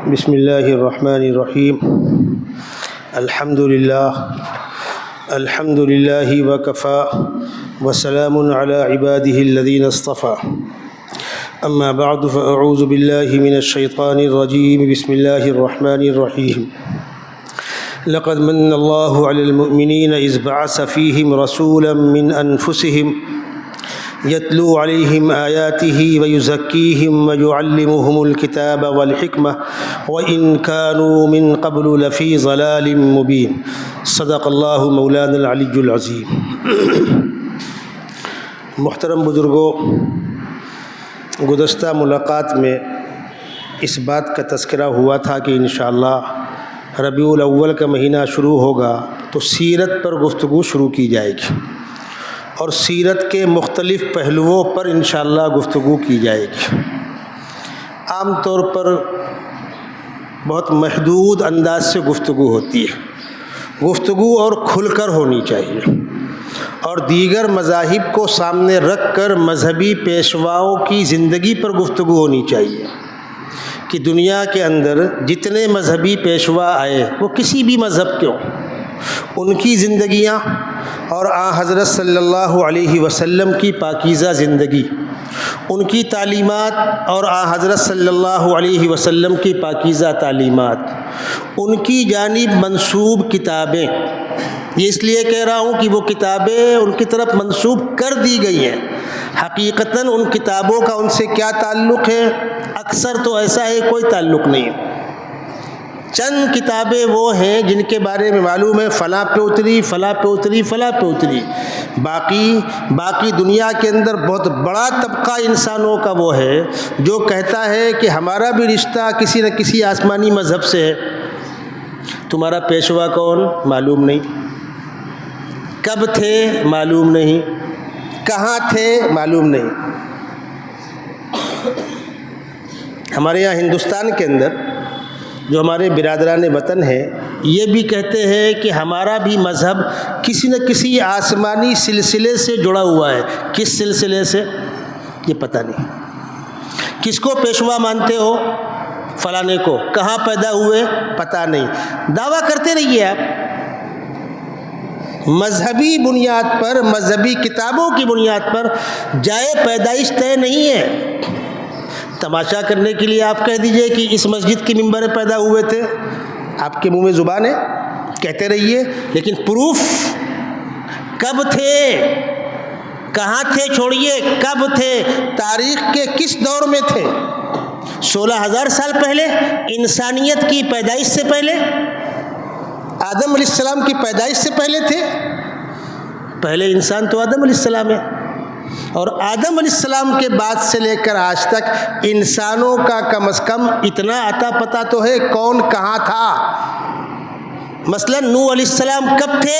بسم اللہ الرحمن الرحیم الحمد للہ وکفی وسلام علی عباده الذین اصطفى اما بعد فاعوذ باللہ من الشیطان الرجیم بسم اللہ الرحمن الرحیم لقد من اللہ علی المؤمنین اذ بعث فیہم رسولا من انفسہم یتلو علیہم آیاتہ ویزکیہم ویعلمہم الکتاب والحکمہ وإن كانوا من قبل لفی ضلال مبین صدق اللہ مولانا العلی العظیم۔ محترم بزرگوں، گزشتہ ملاقات میں اس بات کا تذکرہ ہوا تھا کہ انشاءاللہ ربیع الاول کا مہینہ شروع ہوگا تو سیرت پر گفتگو شروع کی جائے گی اور سیرت کے مختلف پہلوؤں پر انشاءاللہ گفتگو کی جائے گی۔ عام طور پر بہت محدود انداز سے گفتگو ہوتی ہے، گفتگو اور کھل کر ہونی چاہیے، اور دیگر مذاہب کو سامنے رکھ کر مذہبی پیشواؤں کی زندگی پر گفتگو ہونی چاہیے کہ دنیا کے اندر جتنے مذہبی پیشوا آئے وہ کسی بھی مذہب کے ہوں، ان کی زندگیاں اور حضرت صلی اللہ علیہ وسلم کی پاکیزہ زندگی، ان کی تعلیمات اور حضرت صلی اللہ علیہ وسلم کی پاکیزہ تعلیمات، ان کی جانب منسوب کتابیں، یہ اس لیے کہہ رہا ہوں کہ وہ کتابیں ان کی طرف منسوب کر دی گئی ہیں، حقیقتاً ان کتابوں کا ان سے کیا تعلق ہے؟ اکثر تو ایسا ہے کوئی تعلق نہیں ہے۔ چند کتابیں وہ ہیں جن کے بارے میں معلوم ہے فلاں پہ اتری، فلاں پہ اتری، فلاں پہ اتری، باقی دنیا کے اندر بہت بڑا طبقہ انسانوں کا وہ ہے جو کہتا ہے کہ ہمارا بھی رشتہ کسی نہ کسی آسمانی مذہب سے ہے۔ تمہارا پیشوا کون؟ معلوم نہیں، کب تھے؟ معلوم نہیں، کہاں تھے؟ معلوم نہیں۔ ہمارے یہاں ہندوستان کے اندر جو ہمارے برادران وطن ہیں یہ بھی کہتے ہیں کہ ہمارا بھی مذہب کسی نہ کسی آسمانی سلسلے سے جڑا ہوا ہے۔ کس سلسلے سے؟ یہ پتہ نہیں۔ کس کو پیشوا مانتے ہو؟ فلانے کو۔ کہاں پیدا ہوئے؟ پتہ نہیں۔ دعویٰ کرتے رہیے آپ، مذہبی بنیاد پر، مذہبی کتابوں کی بنیاد پر جائے پیدائش طے نہیں ہے۔ تماشا کرنے کے لیے آپ کہہ دیجئے کہ اس مسجد کے ممبر پیدا ہوئے تھے، آپ کے منہ میں زبان ہے، کہتے رہیے، لیکن پروف کب تھے، کہاں تھے چھوڑیے، کب تھے، تاریخ کے کس دور میں تھے؟ 16,000 سال پہلے، انسانیت کی پیدائش سے پہلے، آدم علیہ السلام کی پیدائش سے پہلے تھے۔ پہلے انسان تو آدم علیہ السلام ہے، اور آدم علیہ السلام کے بعد سے لے کر آج تک انسانوں کا کم از کم اتنا عطا پتہ تو ہے کون کہاں تھا۔ مثلا نوح علیہ السلام کب تھے؟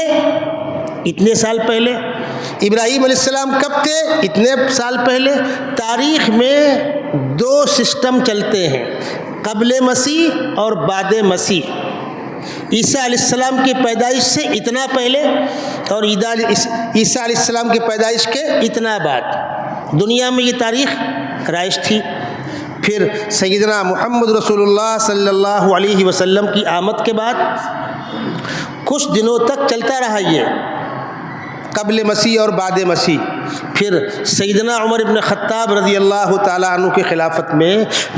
اتنے سال پہلے۔ ابراہیم علیہ السلام کب تھے؟ اتنے سال پہلے۔ تاریخ میں دو سسٹم چلتے ہیں، قبل مسیح اور بعد مسیح۔ عیسیٰ علیہ السلام کی پیدائش سے اتنا پہلے اور عیسیٰ علیہ السلام کی پیدائش کے اتنا بعد، دنیا میں یہ تاریخ رائج تھی۔ پھر سیدنا محمد رسول اللہ صلی اللہ علیہ وسلم کی آمد کے بعد کچھ دنوں تک چلتا رہا یہ قبل مسیح اور بعد مسیح۔ پھر سیدنا عمر بن خطاب رضی اللہ تعالیٰ عنہ کی خلافت میں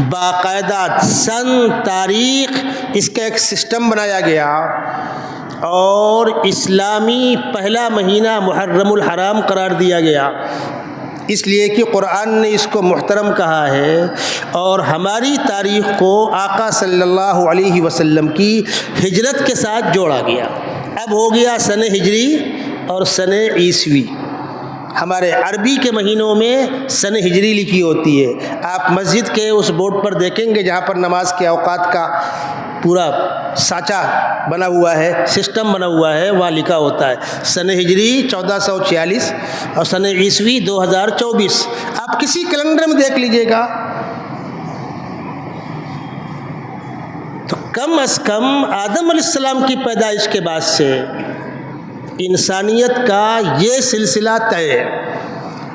باقاعدہ سن، تاریخ، اس کا ایک سسٹم بنایا گیا، اور اسلامی پہلا مہینہ محرم الحرام قرار دیا گیا، اس لیے کہ قرآن نے اس کو محترم کہا ہے، اور ہماری تاریخ کو آقا صلی اللہ علیہ وسلم کی ہجرت کے ساتھ جوڑا گیا۔ اب ہو گیا سن ہجری اور سن عیسوی۔ ہمارے عربی کے مہینوں میں سن ہجری لکھی ہوتی ہے۔ آپ مسجد کے اس بورڈ پر دیکھیں گے جہاں پر نماز کے اوقات کا پورا سانچہ بنا ہوا ہے، سسٹم بنا ہوا ہے، وہاں لکھا ہوتا ہے سن ہجری 1446 اور سن عیسوی 2024۔ آپ کسی کیلنڈر میں دیکھ لیجئے گا، تو کم از کم آدم علیہ السلام کی پیدائش کے بعد سے انسانیت کا یہ سلسلہ طے ہے۔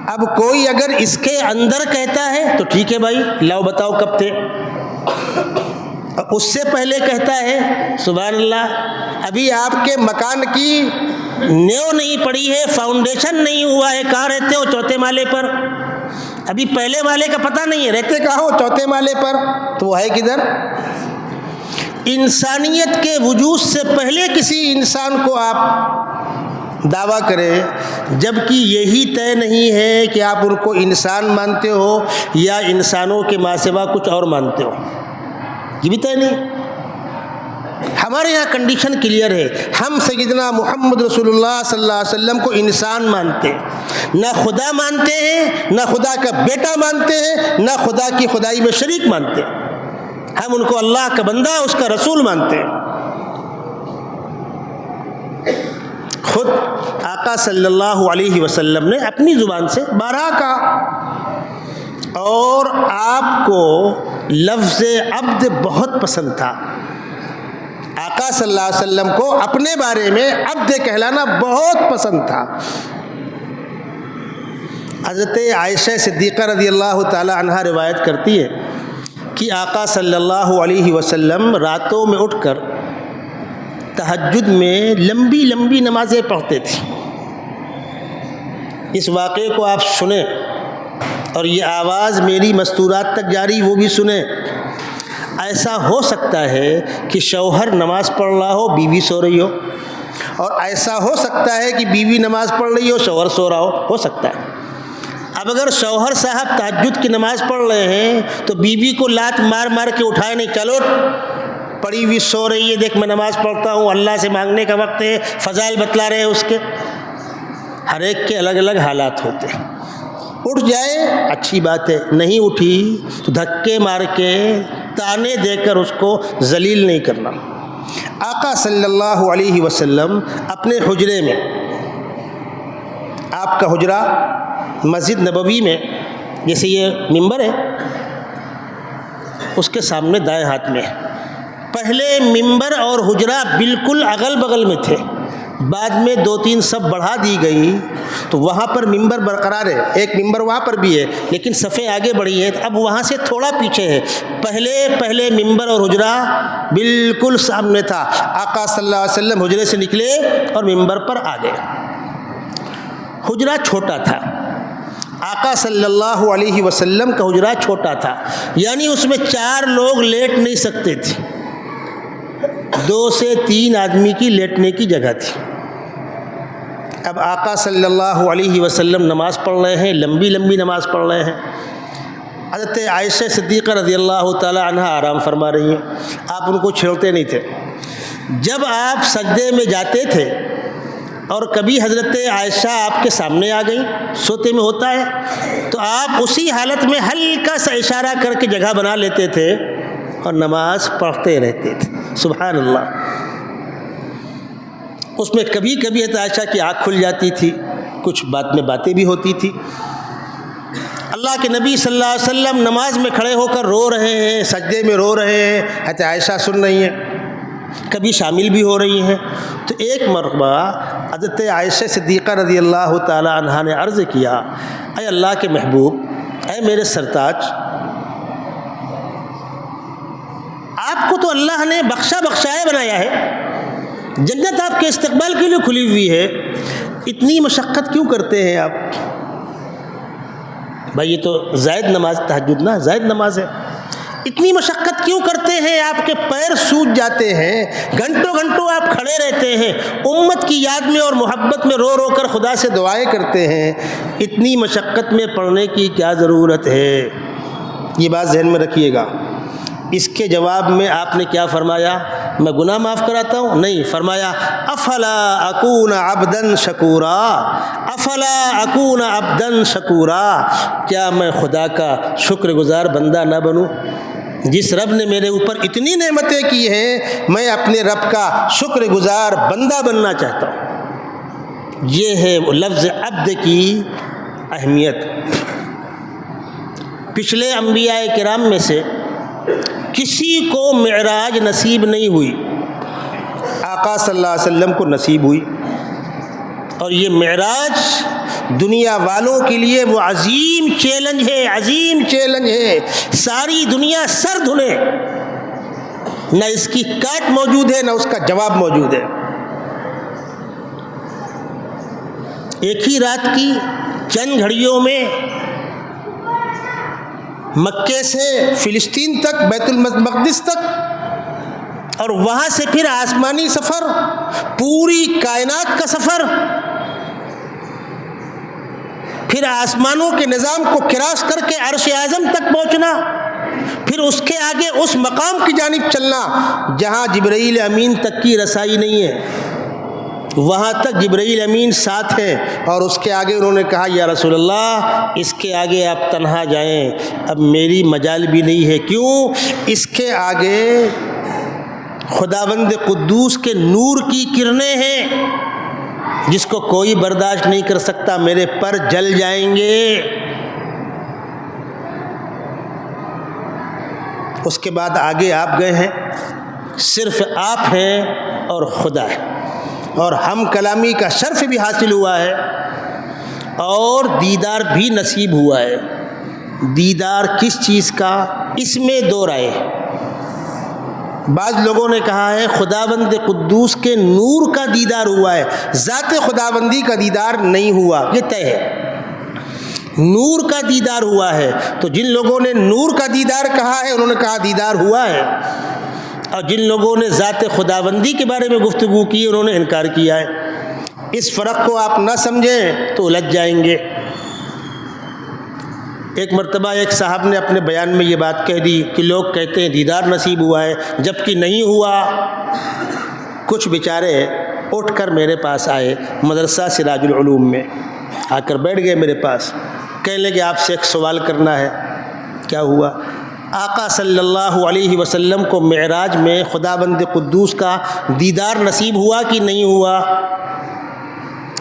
اب کوئی اگر اس کے اندر کہتا ہے تو ٹھیک ہے بھائی، لاؤ بتاؤ کب تھے، اس سے پہلے کہتا ہے سبحان اللہ ابھی آپ کے مکان کی نیو نہیں پڑی ہے، فاؤنڈیشن نہیں ہوا ہے، کہاں رہتے ہو؟ چوتھے مالے پر۔ ابھی پہلے مالے کا پتہ نہیں ہے، رہتے کہاں ہو؟ چوتھے مالے پر۔ تو وہ ہے کدھر؟ انسانیت کے وجود سے پہلے کسی انسان کو آپ دعویٰ کریں، جبکہ یہی طے نہیں ہے کہ آپ ان کو انسان مانتے ہو یا انسانوں کے ماں سوا کچھ اور مانتے ہو، یہ بھی طے نہیں۔ ہمارے یہاں کنڈیشن کلیئر ہے، ہم سیدنا محمد رسول اللہ صلی اللہ علیہ وسلم کو انسان مانتے، نہ خدا مانتے ہیں، نہ خدا کا بیٹا مانتے ہیں، نہ خدا کی خدائی میں شریک مانتے، ہم ان کو اللہ کا بندہ، اس کا رسول مانتے ہیں۔ خود آقا صلی اللہ علیہ وسلم نے اپنی زبان سے بارہا کہا، اور آپ کو لفظ عبد بہت پسند تھا۔ آقا صلی اللہ علیہ وسلم کو اپنے بارے میں عبد کہلانا بہت پسند تھا۔ حضرت عائشہ صدیقہ رضی اللہ تعالی عنہا روایت کرتی ہے کہ آقا صلی اللہ علیہ وسلم راتوں میں اٹھ کر تہجد میں لمبی لمبی نمازیں پڑھتے تھے۔ اس واقعے کو آپ سنیں اور یہ آواز میری مستورات تک جاری، وہ بھی سنیں۔ ایسا ہو سکتا ہے کہ شوہر نماز پڑھ رہا ہو، بیوی سو رہی ہو، اور ایسا ہو سکتا ہے کہ بیوی نماز پڑھ رہی ہو، شوہر سو رہا ہو سکتا ہے۔ اب اگر شوہر صاحب تہجد کی نماز پڑھ رہے ہیں تو بیوی کو لات مار مار کے اٹھائے نہیں، چلو پڑی ہوئی سو رہی ہے، دیکھ میں نماز پڑھتا ہوں، اللہ سے مانگنے کا وقت ہے، فضائل بتلا رہے ہیں اس کے۔ ہر ایک کے الگ الگ حالات ہوتے ہیں، اٹھ جائے اچھی بات ہے، نہیں اٹھی تو دھکے مار کے تانے دے کر اس کو ذلیل نہیں کرنا۔ آقا صلی اللہ علیہ وسلم اپنے حجرے میں، آپ کا حجرہ مسجد نبوی میں، جیسے یہ ممبر ہے اس کے سامنے دائیں ہاتھ میں، پہلے ممبر اور حجرہ بالکل اغل بغل میں تھے، بعد میں 2-3 صف بڑھا دی گئی تو وہاں پر ممبر برقرار ہے، ایک ممبر وہاں پر بھی ہے لیکن صفیں آگے بڑھی ہیں، اب وہاں سے تھوڑا پیچھے ہے۔ پہلے ممبر اور حجرہ بالکل سامنے تھا۔ آقا صلی اللہ علیہ وسلم حجرے سے نکلے اور ممبر پر آ گئے۔ حجرہ چھوٹا تھا، آقا صلی اللہ علیہ وسلم کا حجرہ چھوٹا تھا، یعنی اس میں 4 لوگ لیٹ نہیں سکتے تھے، 2 سے 3 آدمی کی لیٹنے کی جگہ تھی۔ اب آقا صلی اللہ علیہ وسلم نماز پڑھ رہے ہیں، لمبی لمبی نماز پڑھ رہے ہیں۔ حضرت عائشہ صدیقہ رضی اللہ تعالی عنہا آرام فرما رہی ہیں، آپ ان کو چھیڑتے نہیں تھے۔ جب آپ سجدے میں جاتے تھے اور کبھی حضرت عائشہ آپ کے سامنے آ گئیں، سوتے میں ہوتا ہے، تو آپ اسی حالت میں ہلکا سا اشارہ کر کے جگہ بنا لیتے تھے اور نماز پڑھتے رہتے تھے۔ سبحان اللہ۔ اس میں کبھی کبھی حضرت عائشہ کی آنکھ کھل جاتی تھی، کچھ بات میں باتیں بھی ہوتی تھی۔ اللہ کے نبی صلی اللہ علیہ وسلم نماز میں کھڑے ہو کر رو رہے ہیں، سجدے میں رو رہے ہیں، حضرت عائشہ سن رہی ہیں، کبھی شامل بھی ہو رہی ہیں۔ تو ایک مرتبہ حضرت عائشہ صدیقہ رضی اللہ تعالی عنہا نے عرض کیا، اے اللہ کے محبوب، اے میرے سرتاج، آپ کو تو اللہ نے بخشائے بنایا ہے، جنت آپ کے استقبال کے لیے کھلی ہوئی ہے، اتنی مشقت کیوں کرتے ہیں آپ؟ بھائی یہ تو زائد نماز تہجد نا، زائد نماز ہے، اتنی مشقت کیوں کرتے ہیں؟ آپ کے پیر سوج جاتے ہیں، گھنٹوں گھنٹوں آپ کھڑے رہتے ہیں، امت کی یاد میں اور محبت میں رو رو کر خدا سے دعائیں کرتے ہیں، اتنی مشقت میں پڑھنے کی کیا ضرورت ہے؟ یہ بات ذہن میں رکھیے گا۔ اس کے جواب میں آپ نے کیا فرمایا؟ میں گناہ معاف کراتا ہوں؟ نہیں، فرمایا افلا اکون عبدا شکورا، افلا اکون عبدا شکورا، کیا میں خدا کا شکر گزار بندہ نہ بنوں؟ جس رب نے میرے اوپر اتنی نعمتیں کی ہیں، میں اپنے رب کا شکر گزار بندہ بننا چاہتا ہوں۔ یہ ہے لفظ عبد کی اہمیت۔ پچھلے انبیاء کرام میں سے کسی کو معراج نصیب نہیں ہوئی، آقا صلی اللہ علیہ وسلم کو نصیب ہوئی، اور یہ معراج دنیا والوں کے لیے وہ عظیم چیلنج ہے، عظیم چیلنج ہے۔ ساری دنیا سر دھنے نہ اس کی کاٹ موجود ہے نہ اس کا جواب موجود ہے۔ ایک ہی رات کی چند گھڑیوں میں مکے سے فلسطین تک، بیت المقدس تک، اور وہاں سے پھر آسمانی سفر، پوری کائنات کا سفر، پھر آسمانوں کے نظام کو کراس کر کے عرش اعظم تک پہنچنا، پھر اس کے آگے اس مقام کی جانب چلنا جہاں جبرائیل امین تک کی رسائی نہیں ہے، وہاں تک جبرائیل امین ساتھ ہیں۔ اور اس کے آگے انہوں نے کہا یا رسول اللہ اس کے آگے آپ تنہا جائیں، اب میری مجال بھی نہیں ہے۔ کیوں؟ اس کے آگے خداوند قدوس کے نور کی کرنیں ہیں جس کو کوئی برداشت نہیں کر سکتا، میرے پر جل جائیں گے۔ اس کے بعد آگے آپ گئے ہیں، صرف آپ ہیں اور خدا ہے، اور ہم کلامی کا شرف بھی حاصل ہوا ہے اور دیدار بھی نصیب ہوا ہے۔ دیدار کس چیز کا؟ اس میں دو رائے۔ بعض لوگوں نے کہا ہے خداوند قدوس کے نور کا دیدار ہوا ہے، ذات خداوندی کا دیدار نہیں ہوا، یہ طے ہے۔ نور کا دیدار ہوا ہے، تو جن لوگوں نے نور کا دیدار کہا ہے انہوں نے کہا دیدار ہوا ہے، اور جن لوگوں نے ذات خداوندی کے بارے میں گفتگو کی انہوں نے انکار کیا ہے۔ اس فرق کو آپ نہ سمجھیں تو الجھ جائیں گے۔ ایک مرتبہ ایک صاحب نے اپنے بیان میں یہ بات کہہ دی کہ لوگ کہتے ہیں دیدار نصیب ہوا ہے جبکہ نہیں ہوا۔ کچھ بیچارے اٹھ کر میرے پاس آئے مدرسہ سراج العلوم میں، آ کر بیٹھ گئے میرے پاس، کہنے لگے آپ سے ایک سوال کرنا ہے۔ کیا ہوا؟ آقا صلی اللہ علیہ وسلم کو معراج میں خداوند قدوس کا دیدار نصیب ہوا کہ نہیں ہوا؟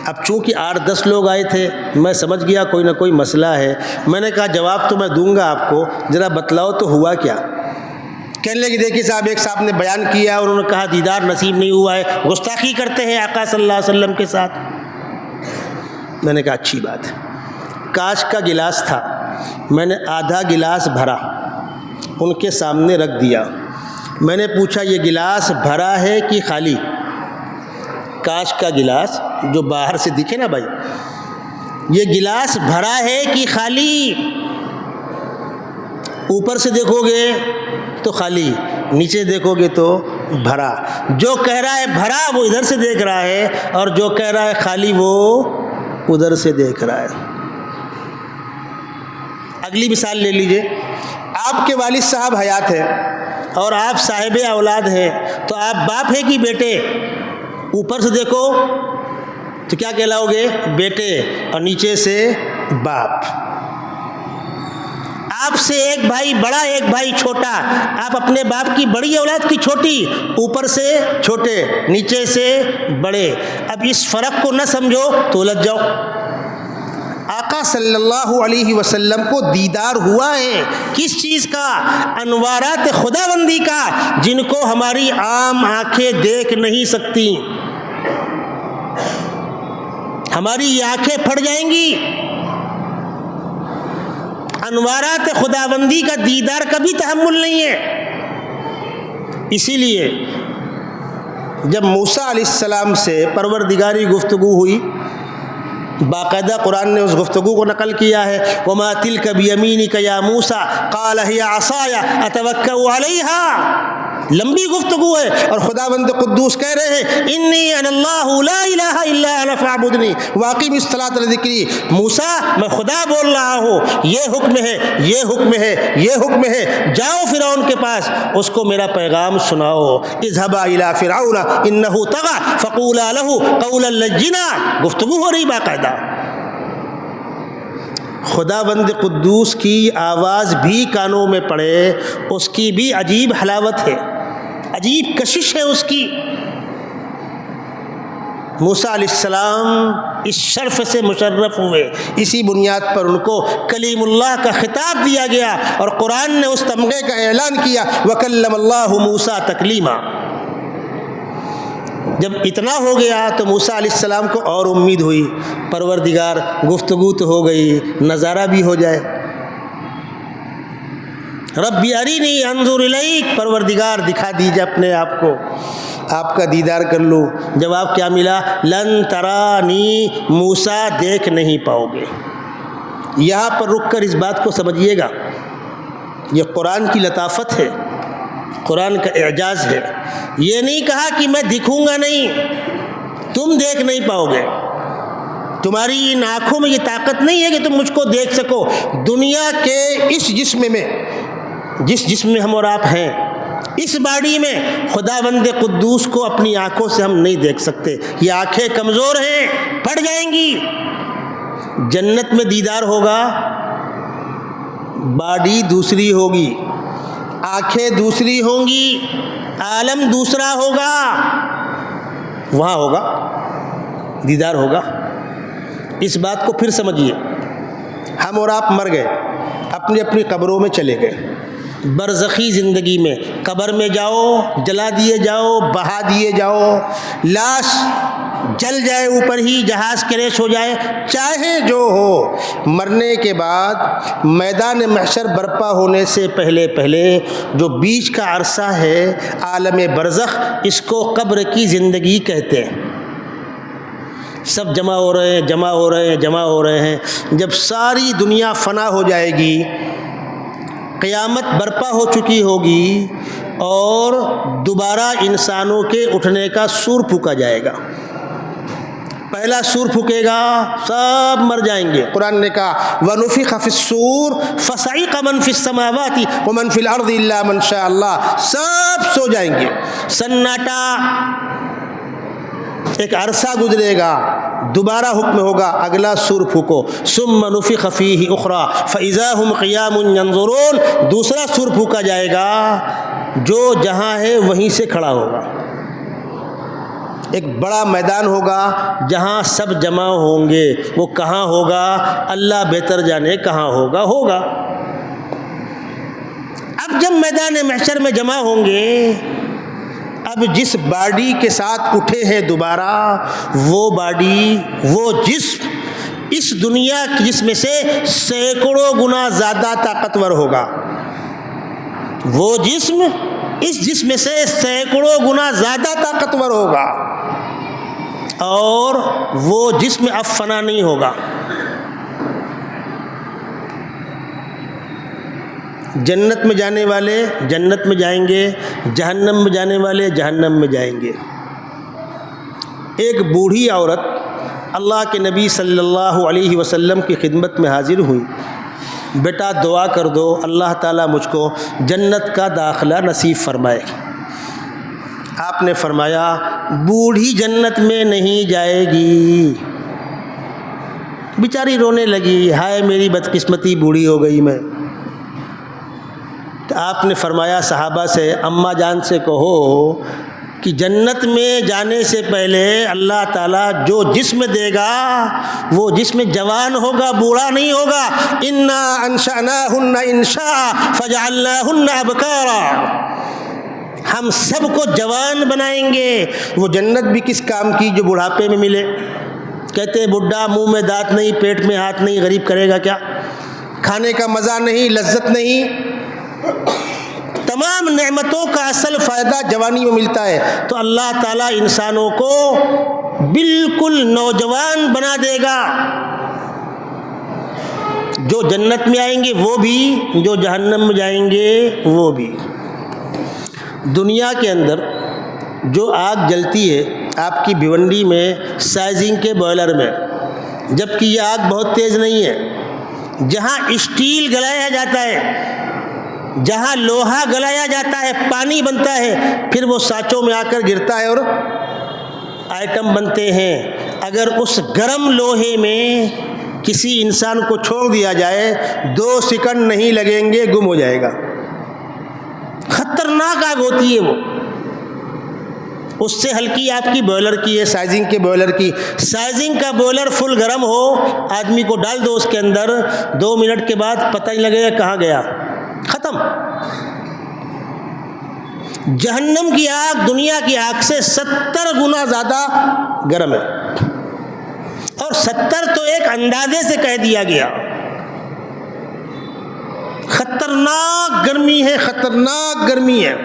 اب چونکہ 8-10 لوگ آئے تھے، میں سمجھ گیا کوئی نہ کوئی مسئلہ ہے۔ میں نے کہا جواب تو میں دوں گا آپ کو، ذرا بتلاؤ تو ہوا کیا؟ کہنے لگے دیکھیے صاحب، ایک صاحب نے بیان کیا، انہوں نے کہا دیدار نصیب نہیں ہوا ہے، گستاخی کرتے ہیں آقا صلی اللہ علیہ وسلم کے ساتھ۔ میں نے کہا اچھی بات ہے۔ کاچ کا گلاس تھا، میں نے آدھا گلاس بھرا، ان کے سامنے رکھ دیا۔ میں نے پوچھا یہ گلاس بھرا ہے کہ خالی؟ کاچ کا گلاس جو باہر سے دکھے نا بھائی، یہ گلاس بھرا ہے کہ خالی؟ اوپر سے دیکھو گے تو خالی، نیچے دیکھو گے تو بھرا۔ جو کہہ رہا ہے بھرا وہ ادھر سے دیکھ رہا ہے، اور جو کہہ رہا ہے خالی وہ ادھر سے دیکھ رہا ہے۔ اگلی مثال لے لیجئے، آپ کے والد صاحب حیات ہیں اور آپ صاحب اولاد ہیں، تو آپ باپ ہیں کہ بیٹے؟ اوپر سے دیکھو تو کیا کہلاؤ گے؟ بیٹے، اور نیچے سے باپ۔ آپ سے ایک بھائی بڑا ایک بھائی چھوٹا، آپ اپنے باپ کی بڑی اولاد کی چھوٹی، اوپر سے چھوٹے نیچے سے بڑے۔ اب اس فرق کو نہ سمجھو تو الجھ جاؤ۔ آقا صلی اللہ علیہ وسلم کو دیدار ہوا ہے، کس چیز کا؟ انوارات خداوندی کا، جن کو ہماری عام آنکھیں دیکھ نہیں سکتی۔ ہماری یہ آنکھیں پھٹ جائیں گی۔ انوارات خداوندی کا دیدار کا بھی تحمل نہیں ہے۔ اسی لیے جب موسیٰ علیہ السلام سے پروردگاری گفتگو ہوئی، باقاعدہ قرآن نے اس گفتگو کو نقل کیا ہے، وَمَا تِلْكَ بِيَمِينِكَ يَا مُوسَىٰ قَالَ هِيَ عَصَايَ أَتَوَكَّأُ عَلَيْهَا۔ لمبی گفتگو ہے، اور خداوند قدوس کہہ رہے ہیں انی انا اللہ لا الہ الا انا فاعبدنی واقیم الصلاۃ لذکری۔ موسیٰ میں خدا بول رہا ہوں، یہ حکم ہے، یہ حکم ہے، یہ حکم ہے، جاؤ فرعون کے پاس، اس کو میرا پیغام سناؤ۔ اذهبا الى فرعون انه طغى فقولا له قولا لجنا۔ گفتگو ہو رہی باقاعدہ۔ خداوند قدوس کی آواز بھی کانوں میں پڑے، اس کی بھی عجیب حلاوت ہے، عجیب کشش ہے اس کی۔ موسیٰ علیہ السلام اس شرف سے مشرف ہوئے، اسی بنیاد پر ان کو کلیم اللہ کا خطاب دیا گیا، اور قرآن نے اس تمغے کا اعلان کیا وَكَلَّمَ اللَّهُ مُوسَىٰ تَكْلِيمًا۔ جب اتنا ہو گیا تو موسیٰ علیہ السلام کو اور امید ہوئی، پروردگار گفتگو تو ہو گئی، نظارہ بھی ہو جائے۔ ربی ارینی انظر الیک، پروردگار دکھا دیجیے اپنے آپ کو، آپ کا دیدار کر لوں۔ جواب کیا ملا؟ لن ترانی، موسیٰ دیکھ نہیں پاؤ گے۔ یہاں پر رک کر اس بات کو سمجھیے گا، یہ قرآن کی لطافت ہے، قرآن کا اعجاز ہے۔ یہ نہیں کہا کہ میں دکھوں گا نہیں، تم دیکھ نہیں پاؤ گے، تمہاری ان آنکھوں میں یہ طاقت نہیں ہے کہ تم مجھ کو دیکھ سکو۔ دنیا کے اس جسم میں، جس جسم میں ہم اور آپ ہیں، اس باڈی میں خداوند قدوس کو اپنی آنکھوں سے ہم نہیں دیکھ سکتے، یہ آنکھیں کمزور ہیں، پھٹ جائیں گی۔ جنت میں دیدار ہوگا، باڈی دوسری ہوگی، آنکھیں دوسری ہوں گی، عالم دوسرا ہوگا، وہاں ہوگا دیدار ہوگا۔ اس بات کو پھر سمجھیے، ہم اور آپ مر گئے، اپنی اپنی قبروں میں چلے گئے، برزخی زندگی میں قبر میں جاؤ، جلا دیے جاؤ، بہا دیے جاؤ، لاش جل جائے اوپر ہی، جہاز کریش ہو جائے، چاہے جو ہو، مرنے کے بعد میدان محشر برپا ہونے سے پہلے پہلے جو بیچ کا عرصہ ہے عالم برزخ، اس کو قبر کی زندگی کہتے ہیں۔ سب جمع ہو رہے ہیں، جمع ہو رہے ہیں، جمع ہو رہے ہیں۔ جب ساری دنیا فنا ہو جائے گی، قیامت برپا ہو چکی ہوگی اور دوبارہ انسانوں کے اٹھنے کا سور پھونکا جائے گا۔ پہلا سور پھونکے گا، سب مر جائیں گے۔ قرآن نے کہا وَنُفِخَ فِي الصُّورِ فَصَعِقَ مَن فِي السَّمَاوَاتِ وَمَن فِي الْأَرْضِ إِلَّا مَن شَاءَ اللَّهُ، سب سو جائیں گے، سناٹا، ایک عرصہ گزرے گا، دوبارہ حکم ہوگا اگلا سور پھونکو، ثم نفخ فیہ اخری فاذا هم قیام ینظرون، دوسرا سور پھونکا جائے گا، جو جہاں ہے وہیں سے کھڑا ہوگا۔ ایک بڑا میدان ہوگا جہاں سب جمع ہوں گے، وہ کہاں ہوگا اللہ بہتر جانے، کہاں ہوگا ہوگا۔ اب جب میدان محشر میں جمع ہوں گے، اب جس باڈی کے ساتھ اٹھے ہیں دوبارہ، وہ باڈی، وہ جسم اس دنیا کے جسم سے سینکڑوں گنا زیادہ طاقتور ہوگا۔ وہ جسم اس جسم سے سینکڑوں گنا زیادہ طاقتور ہوگا، اور وہ جسم اب فنا نہیں ہوگا۔ جنت میں جانے والے جنت میں جائیں گے، جہنم میں جانے والے جہنم میں جائیں گے۔ ایک بوڑھی عورت اللہ کے نبی صلی اللہ علیہ وسلم کی خدمت میں حاضر ہوئی، بیٹا دعا کر دو اللہ تعالیٰ مجھ کو جنت کا داخلہ نصیب فرمائے۔ آپ نے فرمایا بوڑھی جنت میں نہیں جائے گی۔ بیچاری رونے لگی، ہائے میری بدقسمتی، بوڑھی ہو گئی میں۔ تو آپ نے فرمایا صحابہ سے، اماں جان سے کہو کہ جنت میں جانے سے پہلے اللہ تعالیٰ جو جسم دے گا وہ جسم جوان ہوگا، بوڑھا نہیں ہوگا۔ انا انشأناہن انشاء فجعلناہن ابکارا، ہم سب کو جوان بنائیں گے۔ وہ جنت بھی کس کام کی جو بڑھاپے میں ملے؟ کہتے ہیں بڈھا، منہ میں دانت نہیں، پیٹ میں ہاتھ نہیں، غریب کرے گا کیا؟ کھانے کا مزہ نہیں، لذت نہیں۔ تمام نعمتوں کا اصل فائدہ جوانی میں ملتا ہے۔ تو اللہ تعالیٰ انسانوں کو بالکل نوجوان بنا دے گا، جو جنت میں آئیں گے وہ بھی، جو جہنم میں جائیں گے وہ بھی۔ دنیا کے اندر جو آگ جلتی ہے آپ کی بھیونڈی میں سائزنگ کے بوائلر میں، جبکہ یہ آگ بہت تیز نہیں ہے، جہاں اسٹیل گلایا جاتا ہے، جہاں لوہا گلایا جاتا ہے، پانی بنتا ہے، پھر وہ سانچوں میں آ کر گرتا ہے اور آئٹم بنتے ہیں۔ اگر اس گرم لوہے میں کسی انسان کو چھوڑ دیا جائے 2 سیکنڈ نہیں لگیں گے، گم ہو جائے گا۔ خطرناک آگ ہوتی ہے وہ، اس سے ہلکی آپ کی بوائلر کی ہے، سائزنگ کے بوائلر کی۔ سائزنگ کا بوائلر فل گرم ہو، آدمی کو ڈال دو اس کے اندر، 2 منٹ کے بعد پتہ نہیں لگے گا کہاں گیا، ختم۔ جہنم کی آگ دنیا کی آگ سے 70 گنا زیادہ گرم ہے، اور 70 تو ایک اندازے سے کہہ دیا گیا۔ خطرناک گرمی ہے، خطرناک گرمی ہے۔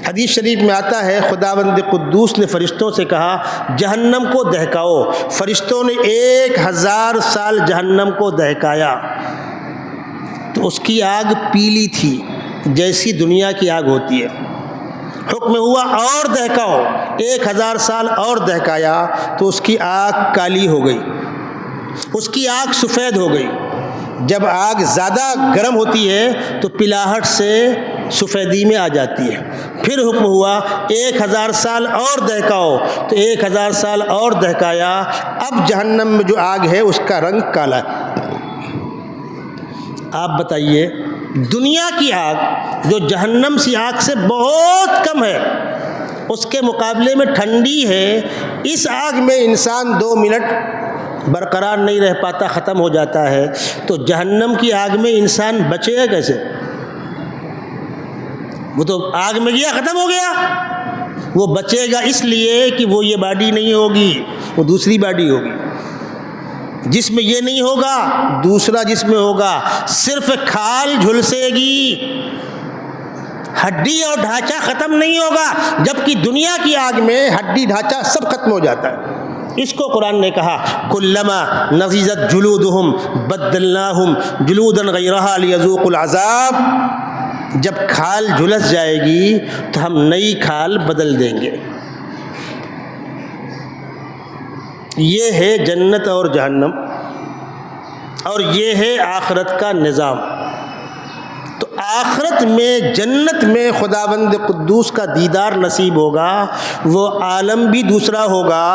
حدیث شریف میں آتا ہے خداوند قدوس نے فرشتوں سے کہا جہنم کو دہکاؤ۔ فرشتوں نے 1000 سال جہنم کو دہکایا تو اس کی آگ پیلی تھی جیسی دنیا کی آگ ہوتی ہے۔ حکم ہوا اور دہکاؤ، 1000 سال اور دہکایا تو اس کی آگ کالی ہو گئی، اس کی آگ سفید ہو گئی۔ جب آگ زیادہ گرم ہوتی ہے تو پلاہٹ سے سفیدی میں آ جاتی ہے۔ پھر حکم ہوا 1000 سال اور دہکاؤ تو 1000 سال اور دہکایا، اب جہنم میں جو آگ ہے اس کا رنگ کالا ہے۔ آپ بتائیے دنیا کی آگ جو جہنم سی آگ سے بہت کم ہے، اس کے مقابلے میں ٹھنڈی ہے، اس آگ میں انسان 2 منٹ برقرار نہیں رہ پاتا، ختم ہو جاتا ہے، تو جہنم کی آگ میں انسان بچے گا کیسے؟ وہ تو آگ میں گیا ختم ہو گیا۔ وہ بچے گا اس لیے کہ وہ یہ باڈی نہیں ہوگی، وہ دوسری باڈی ہوگی، جس میں یہ نہیں ہوگا دوسرا جس میں ہوگا، صرف کھال جھلسے گی، ہڈی اور ڈھانچہ ختم نہیں ہوگا، جبکہ دنیا کی آگ میں ہڈی ڈھانچہ سب ختم ہو جاتا ہے۔ اس کو قرآن نے کہا کلما نضجت جلودہم بدلناہم جلودا غیرہا لیذوقوا العذاب، جب کھال جھلس جائے گی تو ہم نئی کھال بدل دیں گے۔ یہ ہے جنت اور جہنم، اور یہ ہے آخرت کا نظام۔ تو آخرت میں جنت میں خداوند قدوس کا دیدار نصیب ہوگا، وہ عالم بھی دوسرا ہوگا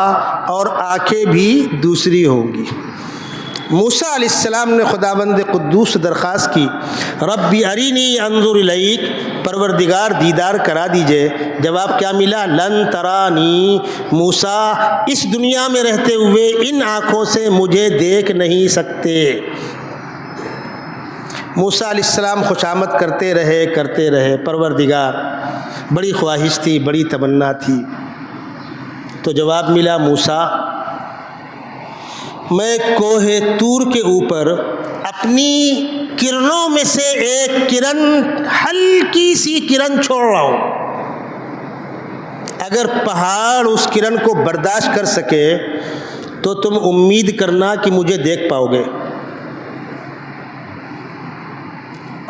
اور آنکھیں بھی دوسری ہوں گی۔ موسیٰ علیہ السلام نے خداوند قدوس سے درخواست کی ربی ارینی انظر الیک، پروردگار دیدار کرا دیجئے۔ جواب کیا ملا؟ لن ترانی، موسیٰ اس دنیا میں رہتے ہوئے ان آنکھوں سے مجھے دیکھ نہیں سکتے۔ موسیٰ علیہ السلام خوشامد کرتے رہے، پروردگار بڑی خواہش تھی، بڑی تمنا تھی، تو جواب ملا موسیٰ میں کوہ طور کے اوپر اپنی کرنوں میں سے ایک کرن، ہلکی سی کرن چھوڑ رہا ہوں، اگر پہاڑ اس کرن کو برداشت کر سکے تو تم امید کرنا کہ مجھے دیکھ پاؤ گے۔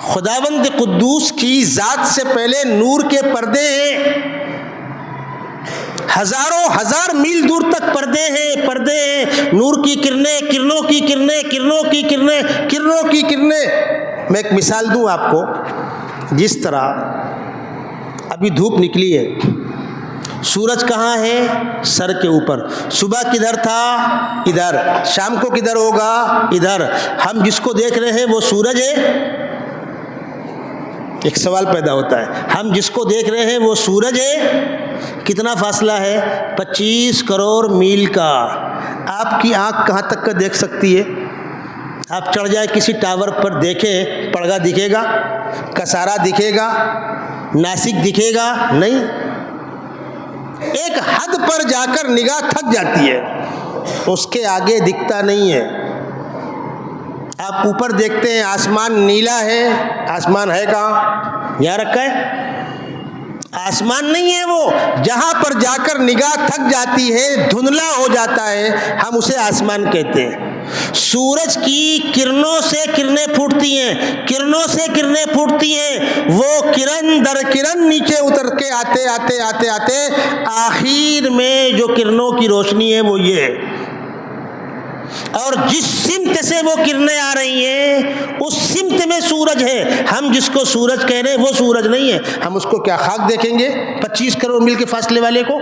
خداوند قدوس کی ذات سے پہلے نور کے پردے ہیں، ہزاروں ہزار میل دور تک پردے ہیں، نور کی کرنیں، کرنوں کی کرنیں، کرنوں کی کرنیں، کرنوں کی کرنیں۔ میں ایک مثال دوں آپ کو، جس طرح ابھی دھوپ نکلی ہے، سورج کہاں ہے؟ سر کے اوپر، صبح کدھر تھا؟ ادھر، شام کو کدھر ہوگا؟ ادھر۔ ہم جس کو دیکھ رہے ہیں وہ سورج ہے؟ ایک سوال پیدا ہوتا ہے، ہم جس کو دیکھ رہے ہیں وہ سورج ہے؟ کتنا فاصلہ ہے؟ 25 کروڑ میل کا۔ آپ کی آنکھ کہاں تک کا دیکھ سکتی ہے؟ آپ چڑھ جائے کسی ٹاور پر، دیکھیں، پڑگا دکھے گا؟ کسارا دکھے گا؟ ناسک دکھے گا؟ نہیں۔ ایک حد پر جا کر نگاہ تھک جاتی ہے، اس کے آگے دکھتا نہیں ہے۔ آپ اوپر دیکھتے ہیں آسمان نیلا ہے، آسمان ہے کہاں؟ یہاں رکھا ہے، آسمان نہیں ہے وہ۔ جہاں پر جا کر نگاہ تھک جاتی ہے، دھندلا ہو جاتا ہے، ہم اسے آسمان کہتے ہیں۔ سورج کی کرنوں سے کرنیں پھوٹتی ہیں، کرنوں سے کرنیں پھوٹتی ہیں، وہ کرن در کرن نیچے اتر کے آتے آتے آتے آتے آخر میں جو کرنوں کی روشنی ہے وہ یہ ہے، اور جس سمت سے وہ کرنیں آ رہی ہیں اس سمت میں سورج ہے۔ ہم جس کو سورج کہہ رہے ہیں وہ سورج نہیں ہے، ہم اس کو کیا خاک دیکھیں گے 25 کروڑ میل کے فاصلے والے کو؟